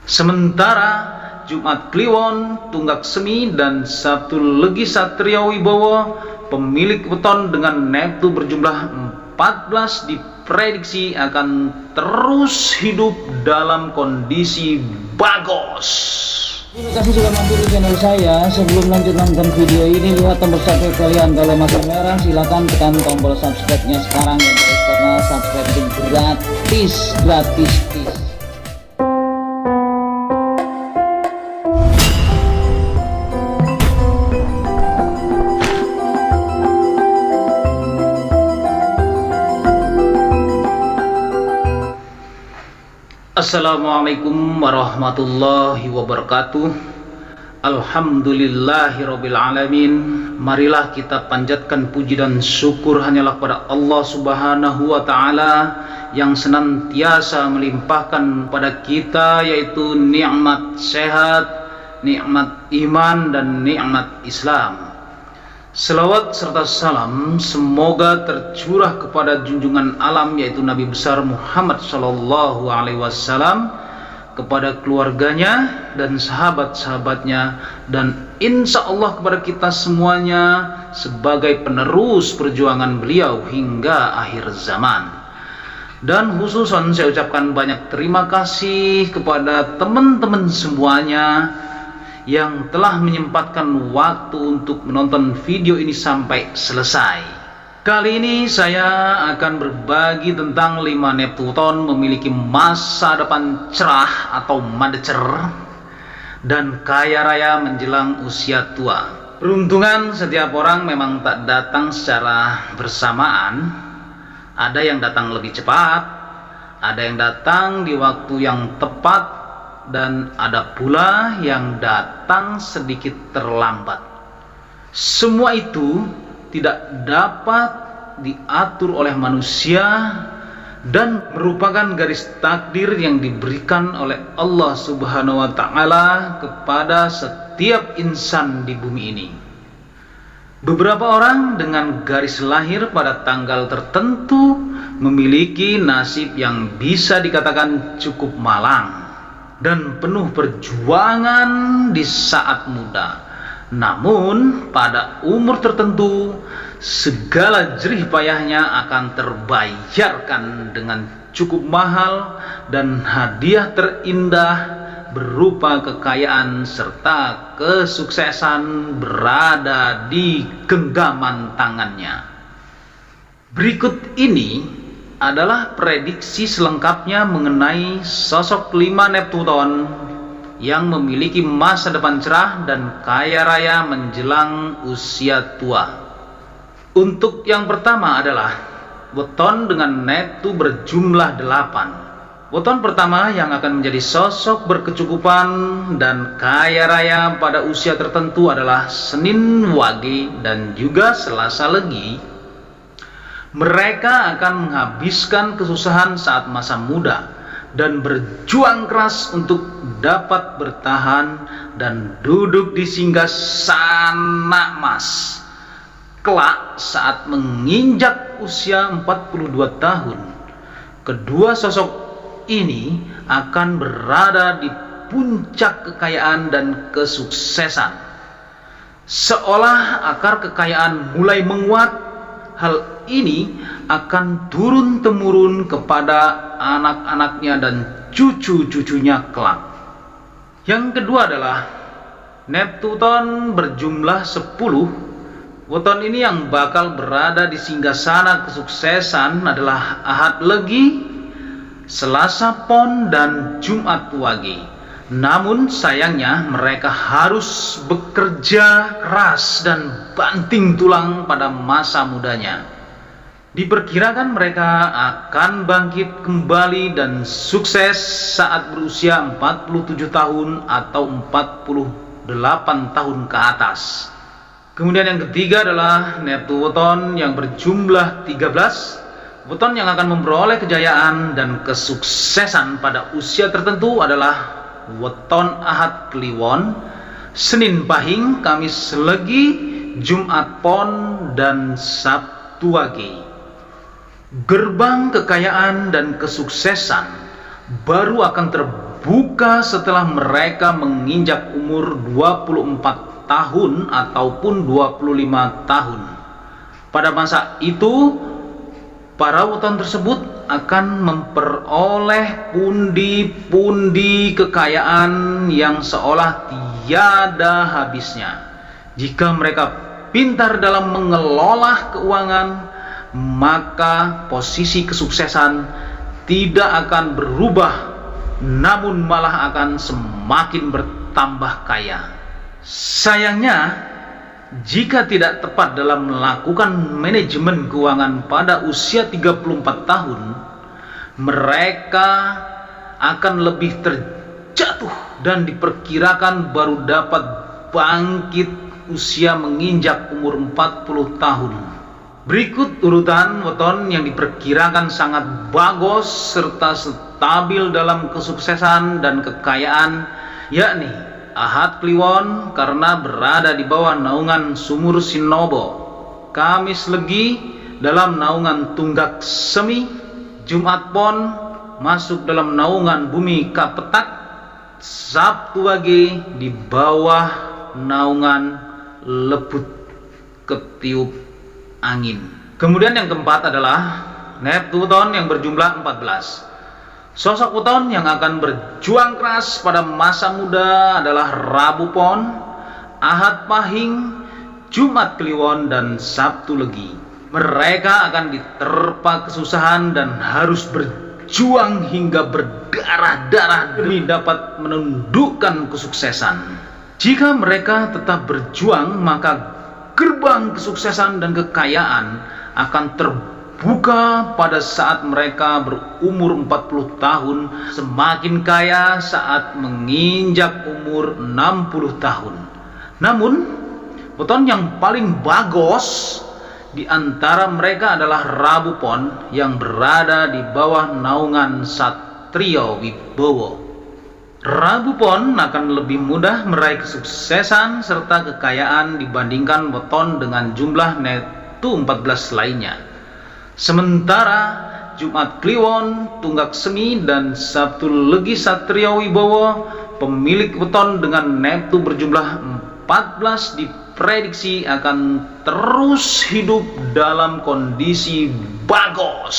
Sementara Jumat Kliwon, Tunggak Semi, dan Sabtu Legi Satrio Wibowo, pemilik weton dengan neptu berjumlah 14 diprediksi akan terus hidup dalam kondisi bagus. Terima kasih sudah mampir di channel saya. Sebelum lanjut nonton video ini, lihat tombol subscribe kalian. Kalau masih merah, silakan tekan tombol subscribe-nya sekarang ya guys, karena subscribe itu gratis. Assalamualaikum warahmatullahi wabarakatuh. Alhamdulillahirabbil alamin. Marilah kita panjatkan puji dan syukur hanyalah kepada Allah Subhanahu wa taala yang senantiasa melimpahkan pada kita yaitu nikmat sehat, nikmat iman, dan nikmat Islam. Selawat serta salam semoga tercurah kepada junjungan alam yaitu Nabi besar Muhammad sallallahu alaihi wasallam, kepada keluarganya dan sahabat-sahabatnya, dan insya Allah kepada kita semuanya sebagai penerus perjuangan beliau hingga akhir zaman. Dan khususan saya ucapkan banyak terima kasih kepada teman-teman semuanya yang telah menyempatkan waktu untuk menonton video ini sampai selesai. Kali ini saya akan berbagi tentang 5 neptuton memiliki masa depan cerah atau madecer dan kaya raya menjelang usia tua. Peruntungan setiap orang memang tak datang secara bersamaan. Ada yang datang lebih cepat, ada yang datang di waktu yang tepat, dan ada pula yang datang sedikit terlambat. Semua itu tidak dapat diatur oleh manusia dan merupakan garis takdir yang diberikan oleh Allah Subhanahu wa taala kepada setiap insan di bumi ini. Beberapa orang dengan garis lahir pada tanggal tertentu memiliki nasib yang bisa dikatakan cukup malang dan penuh perjuangan di saat muda. Namun pada umur tertentu segala jerih payahnya akan terbayarkan dengan cukup mahal, dan hadiah terindah berupa kekayaan serta kesuksesan berada di genggaman tangannya. Berikut ini adalah prediksi selengkapnya mengenai sosok 5 neptuton yang memiliki masa depan cerah dan kaya raya menjelang usia tua. Untuk yang pertama adalah weton dengan neptu berjumlah 8. Weton pertama yang akan menjadi sosok berkecukupan dan kaya raya pada usia tertentu adalah Senin Wage dan juga Selasa Legi. Mereka akan menghabiskan kesusahan saat masa muda dan berjuang keras untuk dapat bertahan dan duduk di singgasana emas. Kelak saat menginjak usia 42 tahun, kedua sosok ini akan berada di puncak kekayaan dan kesuksesan. Seolah akar kekayaan mulai menguat, hal ini akan turun-temurun kepada anak-anaknya dan cucu-cucunya kelak. Yang kedua adalah neptuton berjumlah 10. Weton ini yang bakal berada di singgasana kesuksesan adalah Ahad Legi, Selasa Pon, dan Jumat Wage. Namun sayangnya mereka harus bekerja keras dan banting tulang pada masa mudanya. Diperkirakan mereka akan bangkit kembali dan sukses saat berusia 47 tahun atau 48 tahun ke atas. Kemudian yang ketiga adalah neptuton yang berjumlah 13. Weton yang akan memperoleh kejayaan dan kesuksesan pada usia tertentu adalah weton Ahad Kliwon, Senin Pahing, Kamis Legi, Jumat Pon, dan Sabtu Wage. Gerbang kekayaan dan kesuksesan baru akan terbuka terbuka setelah mereka menginjak umur 24 tahun ataupun 25 tahun. Pada masa itu, para weton tersebut akan memperoleh pundi-pundi kekayaan yang seolah tiada habisnya. Jika mereka pintar dalam mengelola keuangan, maka posisi kesuksesan tidak akan berubah, namun malah akan semakin bertambah kaya. Sayangnya, jika tidak tepat dalam melakukan manajemen keuangan pada usia 34 tahun, mereka akan lebih terjatuh dan diperkirakan baru dapat bangkit usia menginjak umur 40 tahun. Berikut urutan weton yang diperkirakan sangat bagus serta stabil dalam kesuksesan dan kekayaan, yakni Ahad Kliwon karena berada di bawah naungan Sumur Sinobo, Kamis Legi dalam naungan Tunggak Semi, Jumat Pon masuk dalam naungan Bumi Kapetak, Sabtu Wage di bawah naungan Lebut Ketiup Angin. Kemudian yang keempat adalah Neptuton yang berjumlah 14. Sosok weton yang akan berjuang keras pada masa muda adalah Rabu Pon, Ahad Pahing, Jumat Kliwon, dan Sabtu Legi. Mereka akan diterpa kesusahan dan harus berjuang hingga berdarah-darah demi dapat menundukkan kesuksesan. Jika mereka tetap berjuang, maka gerbang kesuksesan dan kekayaan akan terbuka pada saat mereka berumur 40 tahun, semakin kaya saat menginjak umur 60 tahun. Namun, weton yang paling bagus di antara mereka adalah Rabu Pon yang berada di bawah naungan Satrio Wibowo. Rabu Pon akan lebih mudah meraih kesuksesan serta kekayaan dibandingkan weton dengan jumlah Neptu 14 lainnya. Sementara Jumat Kliwon, Tunggak Semi, dan Sabtu Legi Satrio Wibowo, pemilik weton dengan Neptu berjumlah 14, diprediksi akan terus hidup dalam kondisi bagus.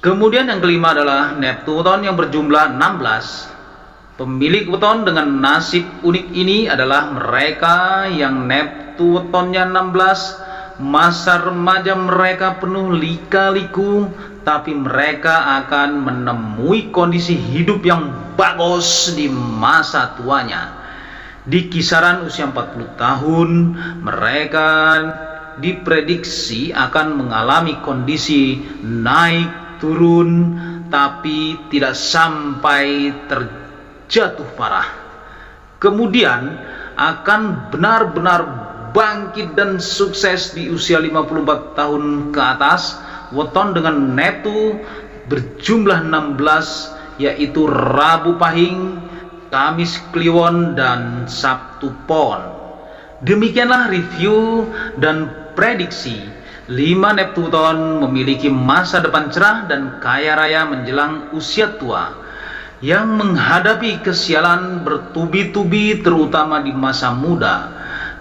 Kemudian yang kelima adalah Neptu weton yang berjumlah 16. Pemilik weton dengan nasib unik ini adalah mereka yang Neptu wetonnya 16. Masa remaja mereka penuh lika-liku, tapi mereka akan menemui kondisi hidup yang bagus di masa tuanya. Di kisaran usia 40 tahun, mereka diprediksi akan mengalami kondisi naik turun, tapi tidak sampai jatuh parah. Kemudian akan benar-benar bangkit dan sukses di usia 54 tahun ke atas. Weton dengan Neptu berjumlah 16, yaitu Rabu Pahing, Kamis Kliwon, dan Sabtu Pon. Demikianlah review dan prediksi 5 Neptuton memiliki masa depan cerah dan kaya raya menjelang usia tua, yang menghadapi kesialan bertubi-tubi terutama di masa muda,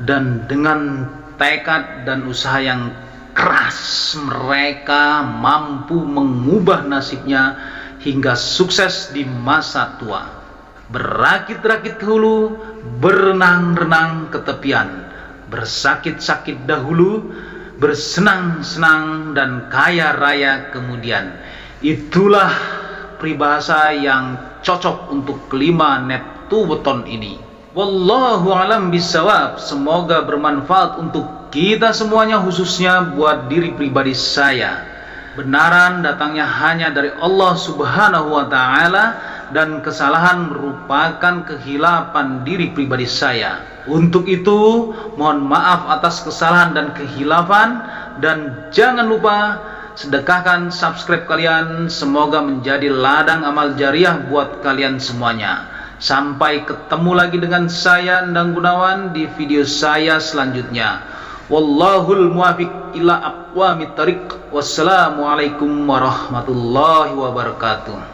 dan dengan tekad dan usaha yang keras mereka mampu mengubah nasibnya hingga sukses di masa tua. Berakit-rakit ke hulu, berenang-renang ke tepian, bersakit-sakit dahulu, bersenang-senang dan kaya raya kemudian. Itulah peribahasa yang cocok untuk kelima Neptu weton ini. Wallahu alam bisawab. Semoga bermanfaat untuk kita semuanya, khususnya buat diri pribadi saya. Benaran datangnya hanya dari Allah Subhanahu wa Ta'ala, dan kesalahan merupakan kehilapan diri pribadi saya. Untuk itu, mohon maaf atas kesalahan dan kehilafan, dan jangan lupa sedekahkan subscribe kalian. Semoga menjadi ladang amal jariah buat kalian semuanya. Sampai ketemu lagi dengan saya, Endang Gunawan, di video saya selanjutnya. Wallahul muwafiq ila aqwamit thariq. Wassalamualaikum warahmatullahi wabarakatuh.